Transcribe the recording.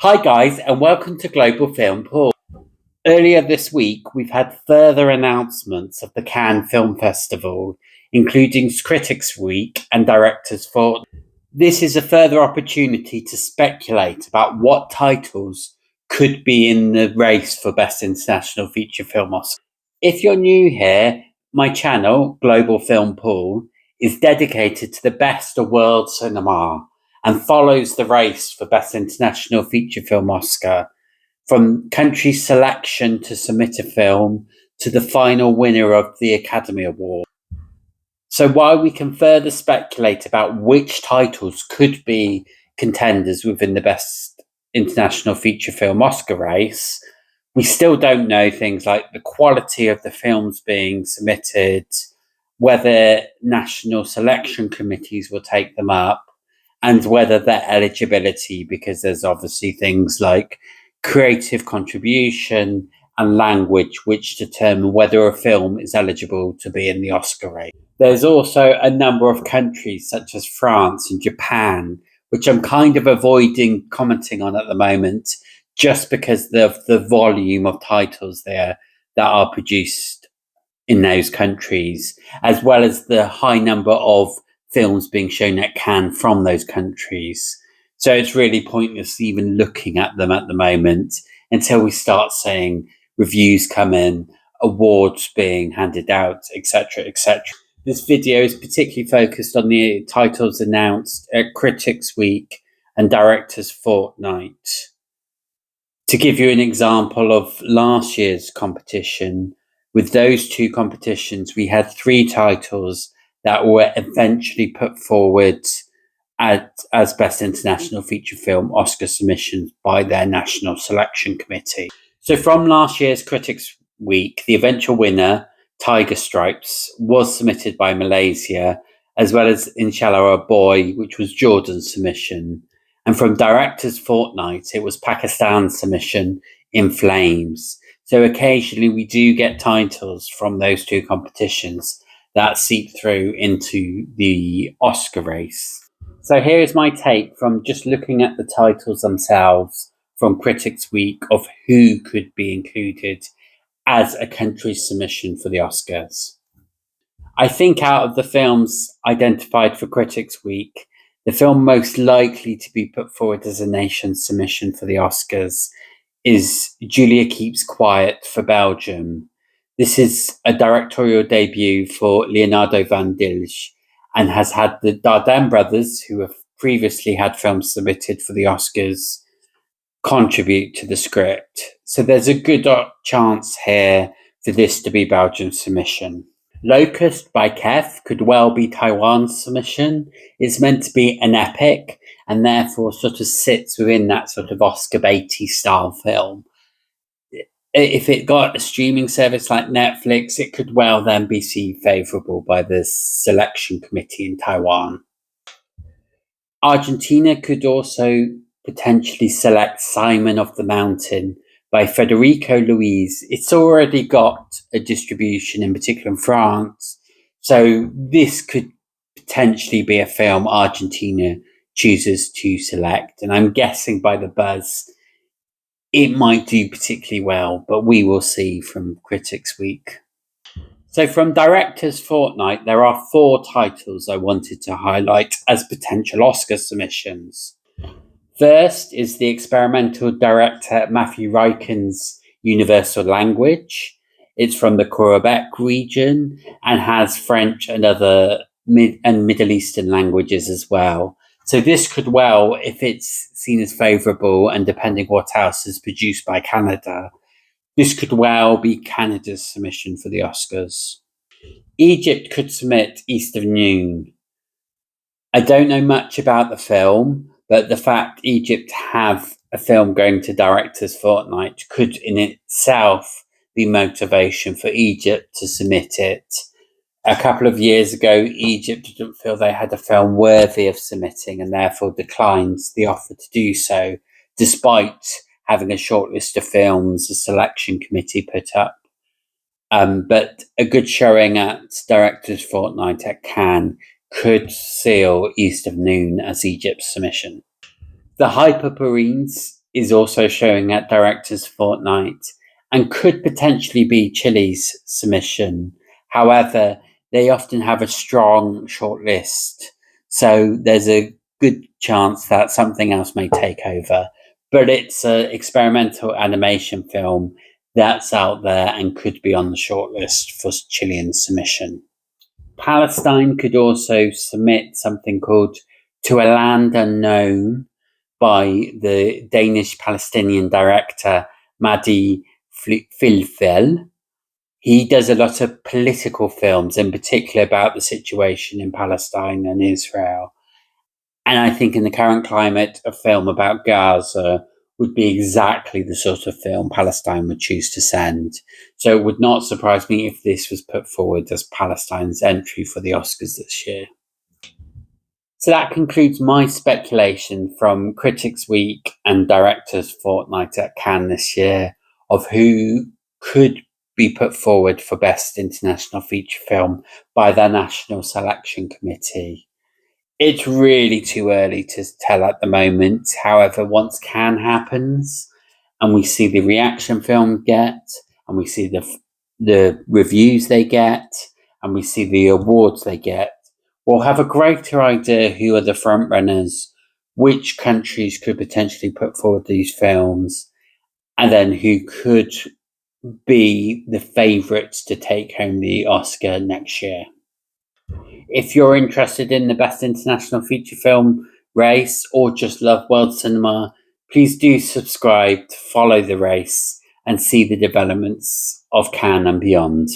Hi guys, and welcome to Global Film Pool. Earlier this week, we've had further announcements of the Cannes Film Festival, including Critics Week and Directors Fortnight. This is a further opportunity to speculate about what titles could be in the race for Best International Feature Film Oscar. If you're new here, my channel, Global Film Pool, is dedicated to the best of world cinema and follows the race for Best International Feature Film Oscar, from country selection to submit a film to the final winner of the Academy Award. So while we can further speculate about which titles could be contenders within the Best International Feature Film Oscar race, we still don't know things like the quality of the films being submitted, whether national selection committees will take them up, and whether their eligibility, because there's obviously things like creative contribution and language which determine whether a film is eligible to be in the Oscar race. There's also a number of countries such as France and Japan, which I'm kind of avoiding commenting on at the moment, just because of the volume of titles there that are produced in those countries, as well as the high number of films being shown at Cannes from those countries. So it's really pointless even looking at them at the moment until we start seeing reviews come in, awards being handed out, etc., etc. This video is particularly focused on the titles announced at Critics Week and Directors Fortnight. To give you an example of last year's competition, with those two competitions, we had 3 titles that were eventually put forward as Best International Feature Film Oscar submissions by their National Selection Committee. So from last year's Critics Week, the eventual winner, Tiger Stripes, was submitted by Malaysia, as well as Inshallah a Boy, which was Jordan's submission. And from Directors Fortnight, it was Pakistan's submission, In Flames. So occasionally we do get titles from those two competitions that seep through into the Oscar race. So here is my take from just looking at the titles themselves from Critics Week of who could be included as a country's submission for the Oscars. I think out of the films identified for Critics Week, the film most likely to be put forward as a nation's submission for the Oscars is Julia Keeps Quiet for Belgium. This is a directorial debut for Leonardo van Dilge and has had the Dardenne brothers, who have previously had films submitted for the Oscars, contribute to the script. So there's a good chance here for this to be Belgium's submission. Locust by Kef could well be Taiwan's submission. It's meant to be an epic and therefore sort of sits within that sort of Oscar baity style film. If it got a streaming service like Netflix, it could well then be seen favourable by the selection committee in Taiwan. Argentina could also potentially select Simon of the Mountain by Federico Luis. It's already got a distribution, in particular in France, so this could potentially be a film Argentina chooses to select, and I'm guessing by the buzz it might do particularly well, but we will see from Critics Week. So from Directors Fortnight, there are 4 titles I wanted to highlight as potential Oscar submissions. First is the experimental director Matthew Riken's Universal Language. It's from the Quebec region and has French and other Middle Eastern languages as well. So this could well, if it's seen as favourable and depending what else is produced by Canada, this could well be Canada's submission for the Oscars. Egypt could submit East of Noon. I don't know much about the film, but the fact Egypt have a film going to Directors Fortnight could in itself be motivation for Egypt to submit it. A couple of years ago, Egypt didn't feel they had a film worthy of submitting and therefore declined the offer to do so, despite having a short list of films the selection committee put up. But a good showing at Directors Fortnight at Cannes could seal East of Noon as Egypt's submission. The Hyperboreans is also showing at Directors Fortnight and could potentially be Chile's submission. However, they often have a strong shortlist, so there's a good chance that something else may take over. But it's an experimental animation film that's out there and could be on the shortlist for Chilean submission. Palestine could also submit something called To a Land Unknown by the Danish Palestinian director Madi Filfel. He does a lot of political films, in particular about the situation in Palestine and Israel. And I think in the current climate, a film about Gaza would be exactly the sort of film Palestine would choose to send. So it would not surprise me if this was put forward as Palestine's entry for the Oscars this year. So that concludes my speculation from Critics Week and Directors Fortnight at Cannes this year of who could be put forward for Best International Feature Film by the National Selection Committee. It's really too early to tell at the moment. However, once Cannes happens and we see the reaction film get, and we see the reviews they get, and we see the awards they get, we'll have a greater idea who are the front runners, which countries could potentially put forward these films, and then who could be the favourites to take home the Oscar next year. If you're interested in the Best International Feature Film race or just love world cinema, please do subscribe to follow the race and see the developments of Cannes and beyond.